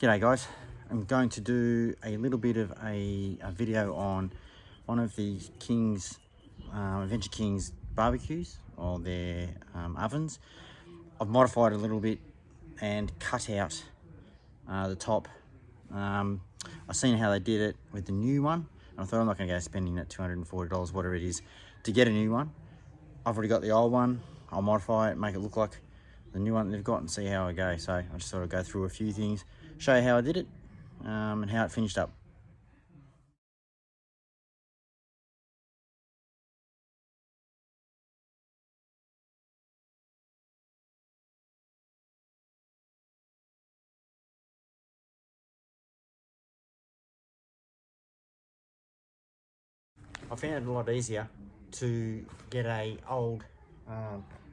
G'day guys, I'm going to do a little bit of a video on one of the Adventure Kings barbecues, or their ovens. I've modified it a little bit and cut out the top. I've seen how they did it with the new one, and I thought I'm not going to go spending that $240, whatever it is, to get a new one. I've already got the old one. I'll modify it, make it look like the new one they've got, and see how I go. So I just thought I'd go through a few things, show you how I did it, and how it finished up. I found it a lot easier to get a old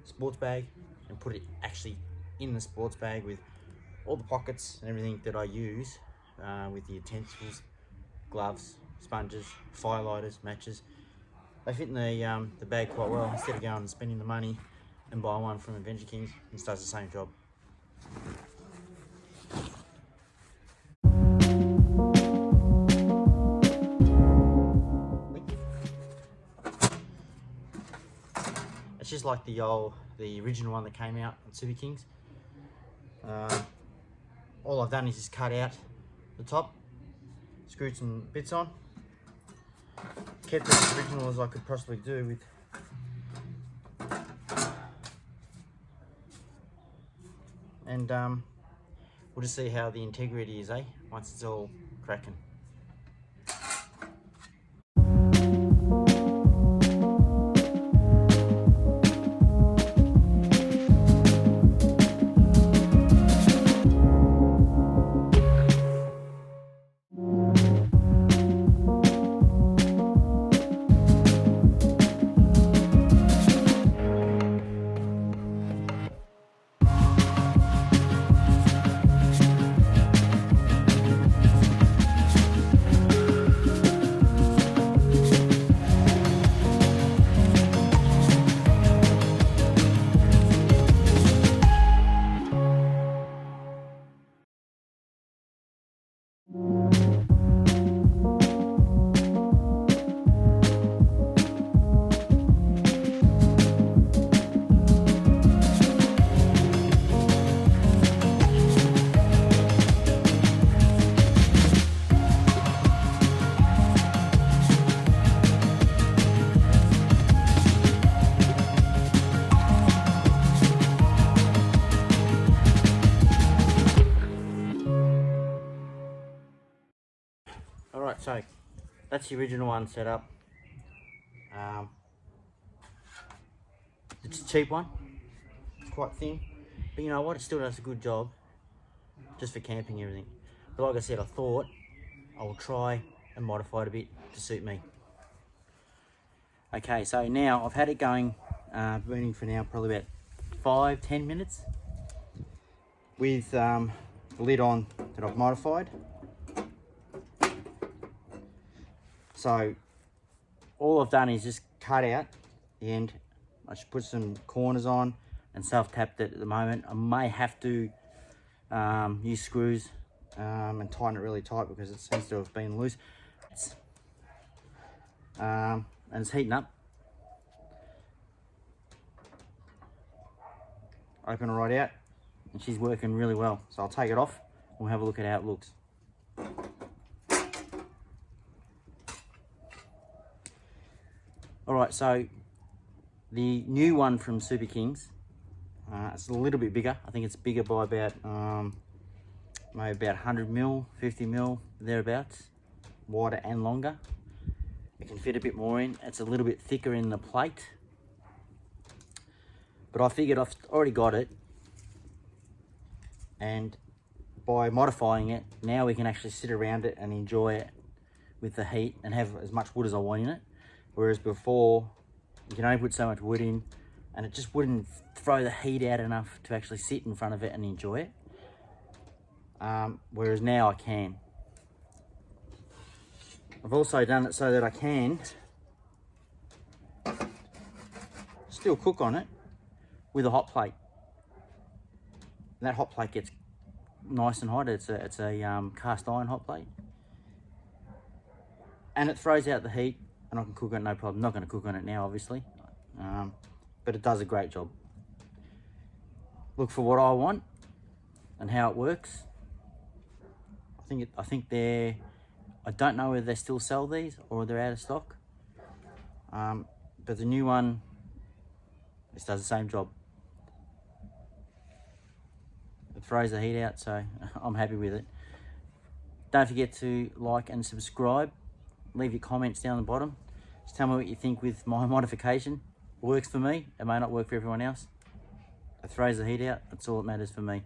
sports bag and put it actually in the sports bag with all the pockets and everything that I use with the utensils, gloves, sponges, firelighters, matches. They fit in the bag quite well, instead of going and spending the money and buy one from Adventure Kings. It does the same job. It's just like the original one that came out on Super Kings. All I've done is just cut out the top, screwed some bits on, kept it as original as I could possibly do with and we'll just see how the integrity is, once it's all cracking. Alright, so that's the original one set up. It's a cheap one, it's quite thin, but you know what, it still does a good job just for camping and everything. But like I said, I thought I will try and modify it a bit to suit me. Okay, so now I've had it going, burning for now probably about 5-10 minutes with the lid on that I've modified. So all I've done is just cut out the end. I should put some corners on and self-tapped it at the moment. I may have to use screws and tighten it really tight because it seems to have been loose. And it's heating up. Open it right out, and she's working really well. So I'll take it off and we'll have a look at how it looks. Alright, so the new one from Super Kings, it's a little bit bigger. I think it's bigger by about maybe about 100 mil, 50 mil, thereabouts, wider and longer. It can fit a bit more in. It's a little bit thicker in the plate, but I figured I've already got it, and by modifying it, now we can actually sit around it and enjoy it with the heat and have as much wood as I want in it. Whereas before, you can only put so much wood in and it just wouldn't throw the heat out enough to actually sit in front of it and enjoy it. Whereas now I can. I've also done it so that I can still cook on it with a hot plate. And that hot plate gets nice and hot. It's a cast iron hot plate, and it throws out the heat, and I can cook on it no problem. I'm not going to cook on it now, obviously, but it does a great job. Look for what I want and how it works. I think they're, I don't know whether they still sell these or they're out of stock. But the new one, this does the same job. It throws the heat out, so I'm happy with it. Don't forget to like and subscribe. Leave your comments down the bottom. Just tell me what you think with my modification. It works for me. It may not work for everyone else. It throws the heat out. That's all that matters for me.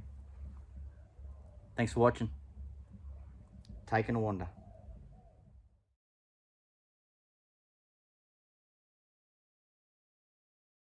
Thanks for watching. Taking a wander.